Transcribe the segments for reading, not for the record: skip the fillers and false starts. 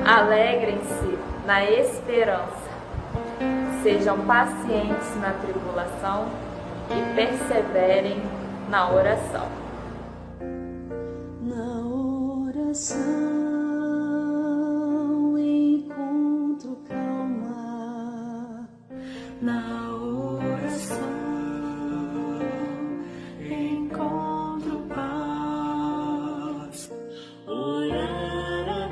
Alegrem-se na esperança, sejam pacientes na tribulação e perseverem na oração. Na oração encontro calma, na oração encontro paz. Orar a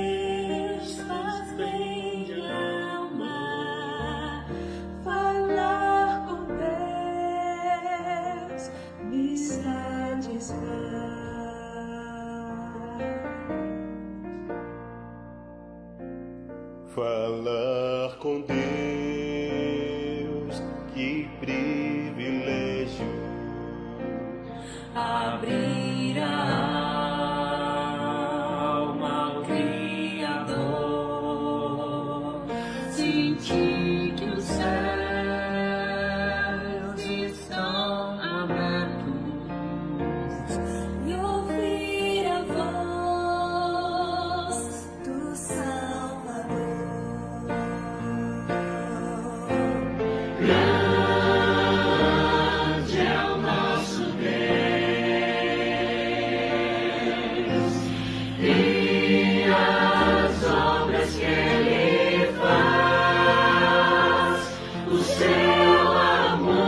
Deus faz bem de alma, falar com Deus me satisfaz. Falar com Deus, que privilégio. Abrir a alma ao Criador, sentir que os céus estão abertos e ouvir a voz do Salvador. Grande é o nosso Deus e as obras que Ele faz. O seu amor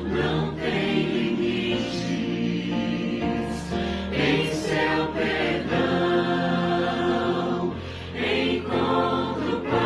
não tem limites. Em seu perdão encontro paz.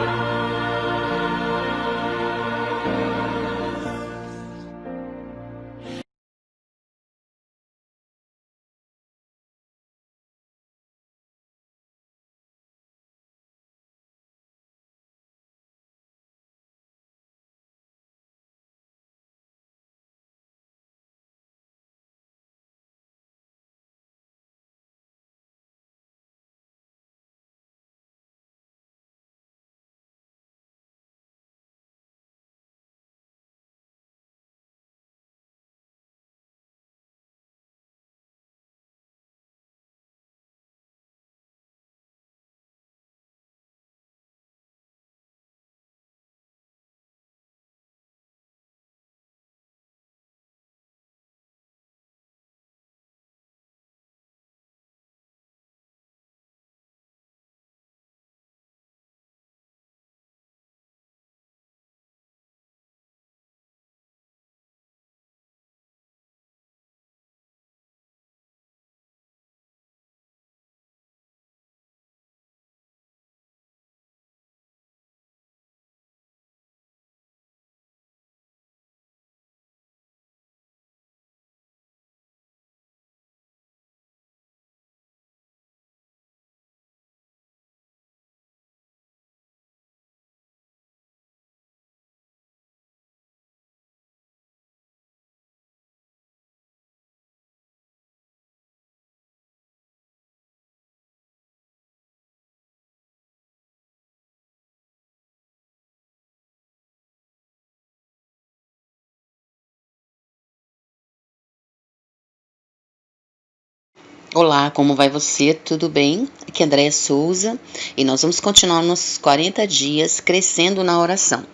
Olá, como vai você? Tudo bem? Aqui é Andréia Souza e nós vamos continuar nossos 40 dias crescendo na oração.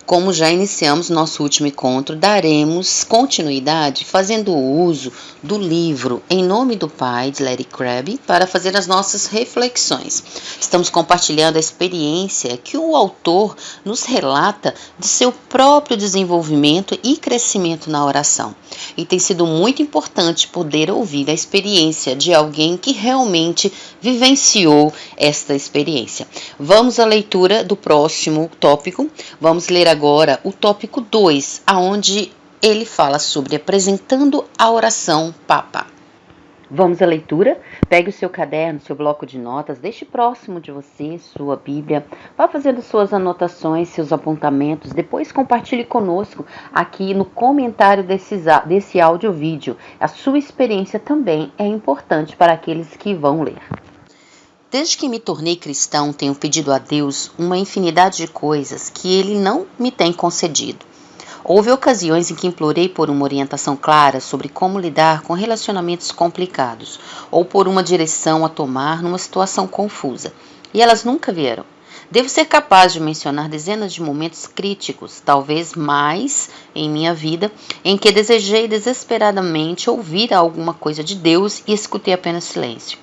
Como já iniciamos nosso último encontro, daremos continuidade fazendo uso do livro Em Nome do Pai, de Larry Crabb, para fazer as nossas reflexões. Estamos compartilhando a experiência que o autor nos relata de seu próprio desenvolvimento e crescimento na oração. E tem sido muito importante poder ouvir a experiência de alguém que realmente vivenciou esta experiência. Vamos à leitura do próximo tópico. Vamos ler agora o tópico 2, aonde ele fala sobre apresentando a oração Papa. Vamos à leitura. Pegue o seu caderno, seu bloco de notas, deixe próximo de você sua Bíblia, vá fazendo suas anotações, seus apontamentos, depois compartilhe conosco aqui no comentário desse áudio vídeo. A sua experiência também é importante para aqueles que vão ler. Desde que me tornei cristão, tenho pedido a Deus uma infinidade de coisas que Ele não me tem concedido. Houve ocasiões em que implorei por uma orientação clara sobre como lidar com relacionamentos complicados, ou por uma direção a tomar numa situação confusa, e elas nunca vieram. Devo ser capaz de mencionar dezenas de momentos críticos, talvez mais em minha vida, em que desejei desesperadamente ouvir alguma coisa de Deus e escutei apenas silêncio.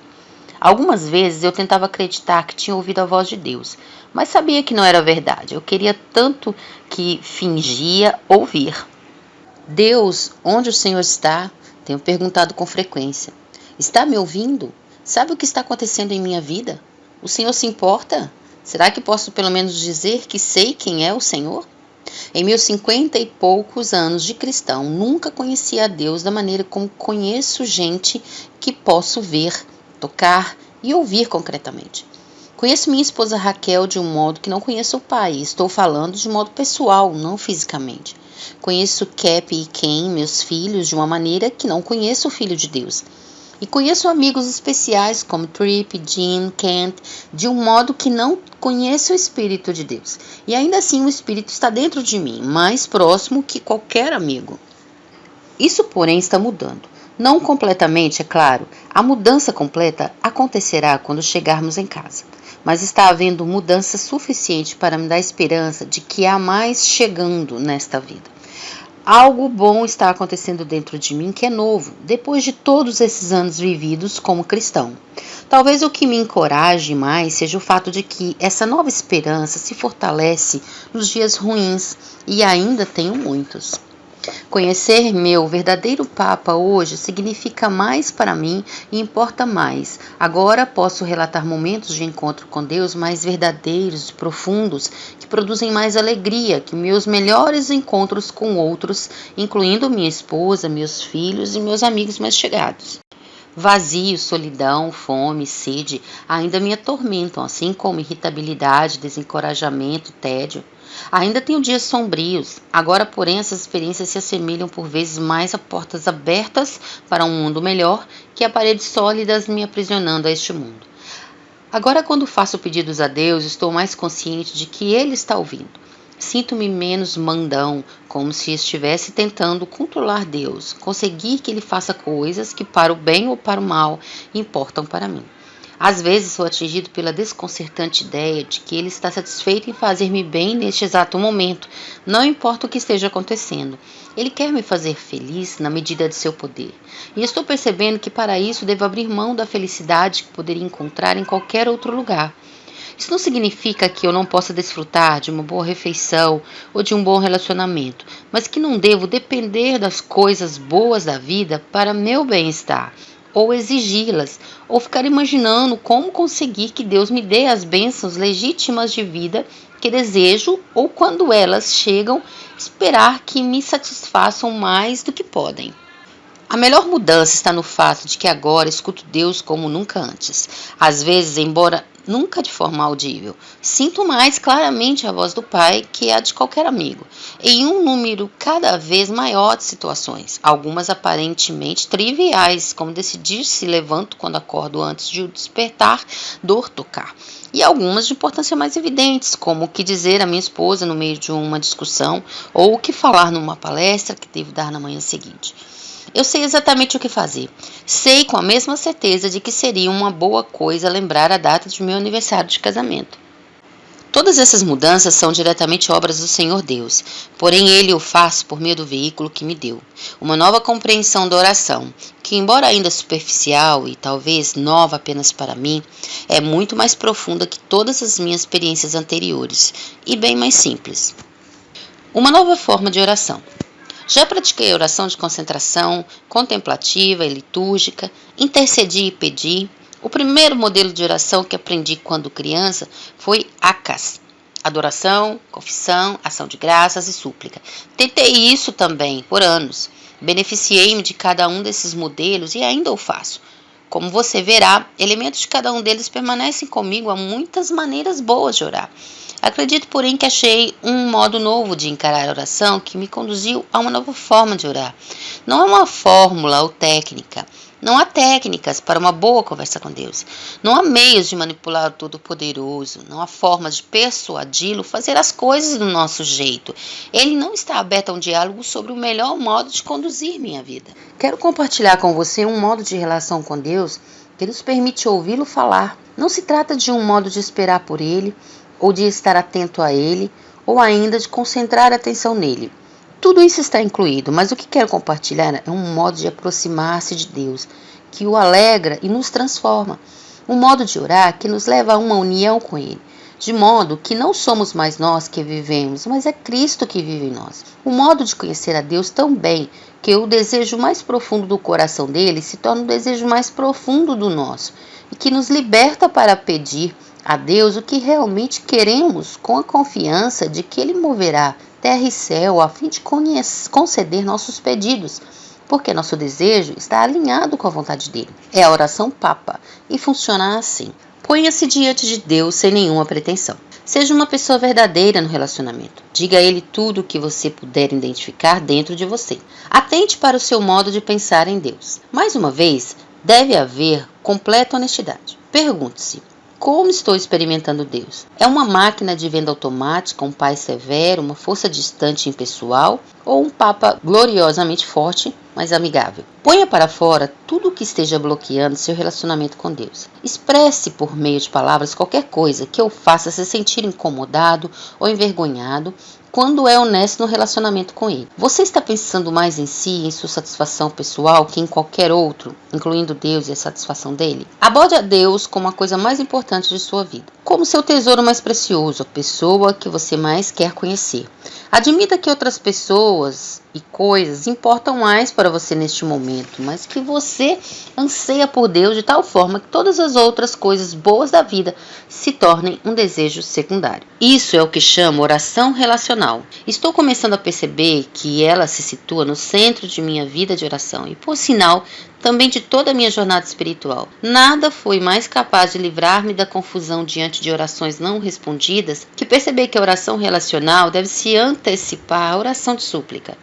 Algumas vezes eu tentava acreditar que tinha ouvido a voz de Deus, mas sabia que não era verdade. Eu queria tanto que fingia ouvir. Deus, onde o Senhor está? Tenho perguntado com frequência. Está me ouvindo? Sabe o que está acontecendo em minha vida? O Senhor se importa? Será que posso pelo menos dizer que sei quem é o Senhor? Em meus 50 e poucos anos de cristão, nunca conheci a Deus da maneira como conheço gente que posso ver, tocar e ouvir concretamente. Conheço minha esposa Raquel de um modo que não conheço o pai, e estou falando de modo pessoal, não fisicamente. Conheço Cap e Ken, meus filhos, de uma maneira que não conheço o Filho de Deus. E conheço amigos especiais como Tripp, Jean, Kent, de um modo que não conheço o Espírito de Deus. E ainda assim o Espírito está dentro de mim, mais próximo que qualquer amigo. Isso, porém, está mudando. Não completamente, é claro. A mudança completa acontecerá quando chegarmos em casa. Mas está havendo mudança suficiente para me dar esperança de que há mais chegando nesta vida. Algo bom está acontecendo dentro de mim que é novo, depois de todos esses anos vividos como cristão. Talvez o que me encoraje mais seja o fato de que essa nova esperança se fortalece nos dias ruins, e ainda tenho muitos. Conhecer meu verdadeiro Papa hoje significa mais para mim e importa mais. Agora posso relatar momentos de encontro com Deus mais verdadeiros e profundos, que produzem mais alegria que meus melhores encontros com outros, incluindo minha esposa, meus filhos e meus amigos mais chegados. Vazio, solidão, fome, sede ainda me atormentam, assim como irritabilidade, desencorajamento, tédio. Ainda tenho dias sombrios, agora porém essas experiências se assemelham por vezes mais a portas abertas para um mundo melhor que a paredes sólidas me aprisionando a este mundo. Agora, quando faço pedidos a Deus, estou mais consciente de que Ele está ouvindo. Sinto-me menos mandão, como se estivesse tentando controlar Deus, conseguir que Ele faça coisas que para o bem ou para o mal importam para mim. Às vezes sou atingido pela desconcertante ideia de que Ele está satisfeito em fazer-me bem neste exato momento, não importa o que esteja acontecendo. Ele quer me fazer feliz na medida de seu poder. E estou percebendo que para isso devo abrir mão da felicidade que poderia encontrar em qualquer outro lugar. Isso não significa que eu não possa desfrutar de uma boa refeição ou de um bom relacionamento, mas que não devo depender das coisas boas da vida para meu bem-estar, ou exigi-las, ou ficar imaginando como conseguir que Deus me dê as bênçãos legítimas de vida que desejo, ou quando elas chegam, esperar que me satisfaçam mais do que podem. A melhor mudança está no fato de que agora escuto Deus como nunca antes. Às vezes, embora nunca de forma audível, sinto mais claramente a voz do Pai que a de qualquer amigo, em um número cada vez maior de situações, algumas aparentemente triviais, como decidir se levanto quando acordo antes de o despertar dor tocar, e algumas de importância mais evidentes, como o que dizer à minha esposa no meio de uma discussão, ou o que falar numa palestra que devo dar na manhã seguinte. Eu sei exatamente o que fazer. Sei com a mesma certeza de que seria uma boa coisa lembrar a data de meu aniversário de casamento. Todas essas mudanças são diretamente obras do Senhor Deus, porém Ele o faz por meio do veículo que me deu. Uma nova compreensão da oração, que embora ainda superficial e talvez nova apenas para mim, é muito mais profunda que todas as minhas experiências anteriores e bem mais simples. Uma nova forma de oração. Já pratiquei oração de concentração, contemplativa e litúrgica, intercedi e pedi. O primeiro modelo de oração que aprendi quando criança foi ACAS, adoração, confissão, ação de graças e súplica. Tentei isso também por anos. Beneficiei-me de cada um desses modelos e ainda o faço. Como você verá, elementos de cada um deles permanecem comigo. Há muitas maneiras boas de orar. Acredito, porém, que achei um modo novo de encarar a oração que me conduziu a uma nova forma de orar. Não é uma fórmula ou técnica, Não há técnicas para uma boa conversa com Deus. Não há meios de manipular o Todo-Poderoso. Não há formas de persuadi-lo a fazer as coisas do nosso jeito. Ele não está aberto a um diálogo sobre o melhor modo de conduzir minha vida. Quero compartilhar com você um modo de relação com Deus que nos permite ouvi-lo falar. Não se trata de um modo de esperar por Ele, ou de estar atento a Ele, ou ainda de concentrar a atenção nele. Tudo isso está incluído, mas o que quero compartilhar é um modo de aproximar-se de Deus, que o alegra e nos transforma. Um modo de orar que nos leva a uma união com Ele, de modo que não somos mais nós que vivemos, mas é Cristo que vive em nós. Um modo de conhecer a Deus tão bem que o desejo mais profundo do coração dele se torna o desejo mais profundo do nosso, e que nos liberta para pedir a Deus o que realmente queremos, com a confiança de que Ele moverá terra e céu a fim de conceder nossos pedidos, porque nosso desejo está alinhado com a vontade dele. É a oração papa e funciona assim. Ponha-se diante de Deus sem nenhuma pretensão. Seja uma pessoa verdadeira no relacionamento. Diga a Ele tudo o que você puder identificar dentro de você. Atente para o seu modo de pensar em Deus. Mais uma vez, deve haver completa honestidade. Pergunte-se: como estou experimentando Deus? É uma máquina de venda automática, um pai severo, uma força distante e impessoal, ou um papa gloriosamente forte, mas amigável? Ponha para fora tudo o que esteja bloqueando seu relacionamento com Deus. Expresse por meio de palavras qualquer coisa que o faça se sentir incomodado ou envergonhado quando é honesto no relacionamento com Ele. Você está pensando mais em si e em sua satisfação pessoal que em qualquer outro, incluindo Deus e a satisfação dele? Aborde a Deus como a coisa mais importante de sua vida, como seu tesouro mais precioso, a pessoa que você mais quer conhecer. Admita que outras pessoas e coisas importam mais para você neste momento, mas que você anseia por Deus de tal forma que todas as outras coisas boas da vida se tornem um desejo secundário. Isso é o que chamo oração relacional. Estou começando a perceber que ela se situa no centro de minha vida de oração e, por sinal, também de toda a minha jornada espiritual. Nada foi mais capaz de livrar-me da confusão diante de orações não respondidas que perceber que a oração relacional deve se antecipar à oração de súplica.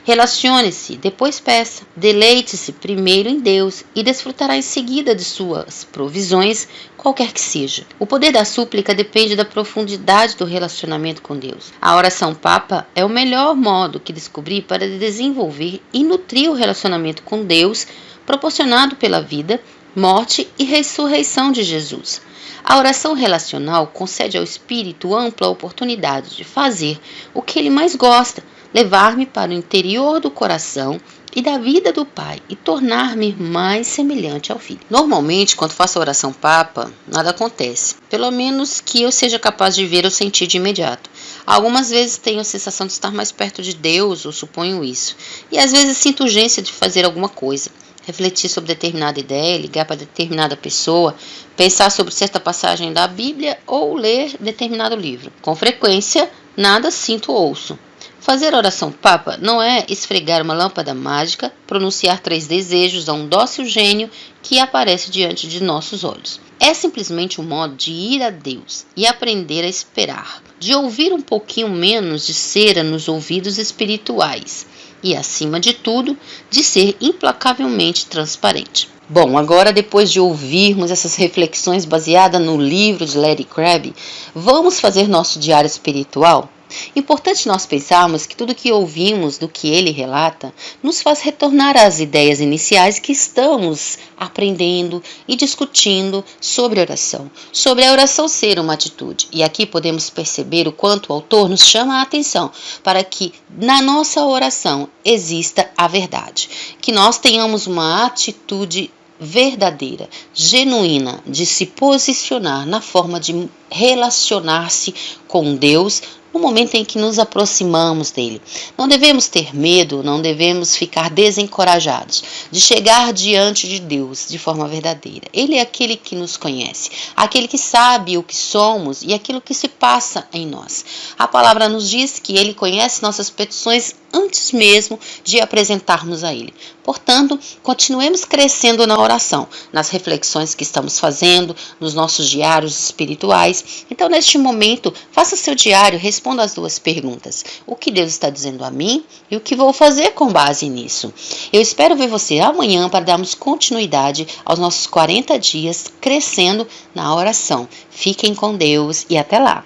Relacione-se, depois peça. Deleite-se primeiro em Deus e desfrutará em seguida de suas provisões, qualquer que seja. O poder da súplica depende da profundidade do relacionamento com Deus. A oração papa é o melhor modo que descobri para desenvolver e nutrir o relacionamento com Deus, proporcionado pela vida, morte e ressurreição de Jesus. A oração relacional concede ao Espírito ampla oportunidade de fazer o que ele mais gosta, levar-me para o interior do coração e da vida do Pai e tornar-me mais semelhante ao Filho. Normalmente, quando faço a oração papa, nada acontece, pelo menos que eu seja capaz de ver ou sentir de imediato. Algumas vezes tenho a sensação de estar mais perto de Deus, ou suponho isso, e às vezes sinto urgência de fazer alguma coisa. Refletir sobre determinada ideia, ligar para determinada pessoa, pensar sobre certa passagem da Bíblia ou ler determinado livro. Com frequência, nada sinto ou ouço. Fazer oração papa não é esfregar uma lâmpada mágica, pronunciar 3 desejos a um dócil gênio que aparece diante de nossos olhos. É simplesmente um modo de ir a Deus e aprender a esperar, de ouvir um pouquinho menos de cera nos ouvidos espirituais e, acima de tudo, de ser implacavelmente transparente. Bom, agora depois de ouvirmos essas reflexões baseadas no livro de Larry Crabb, vamos fazer nosso diário espiritual? Importante nós pensarmos que tudo que ouvimos do que ele relata nos faz retornar às ideias iniciais que estamos aprendendo e discutindo sobre oração, sobre a oração ser uma atitude. E aqui podemos perceber o quanto o autor nos chama a atenção para que na nossa oração exista a verdade, que nós tenhamos uma atitude verdadeira, genuína, de se posicionar na forma de relacionar-se com Deus no momento em que nos aproximamos dele. Não devemos ter medo, não devemos ficar desencorajados de chegar diante de Deus de forma verdadeira. Ele é aquele que nos conhece, aquele que sabe o que somos e aquilo que se passa em nós. A palavra nos diz que ele conhece nossas petições antes mesmo de apresentarmos a Ele. Portanto, continuemos crescendo na oração, nas reflexões que estamos fazendo, nos nossos diários espirituais. Então, neste momento, faça seu diário, responda as duas perguntas. O que Deus está dizendo a mim e o que vou fazer com base nisso? Eu espero ver você amanhã para darmos continuidade aos nossos 40 dias crescendo na oração. Fiquem com Deus e até lá!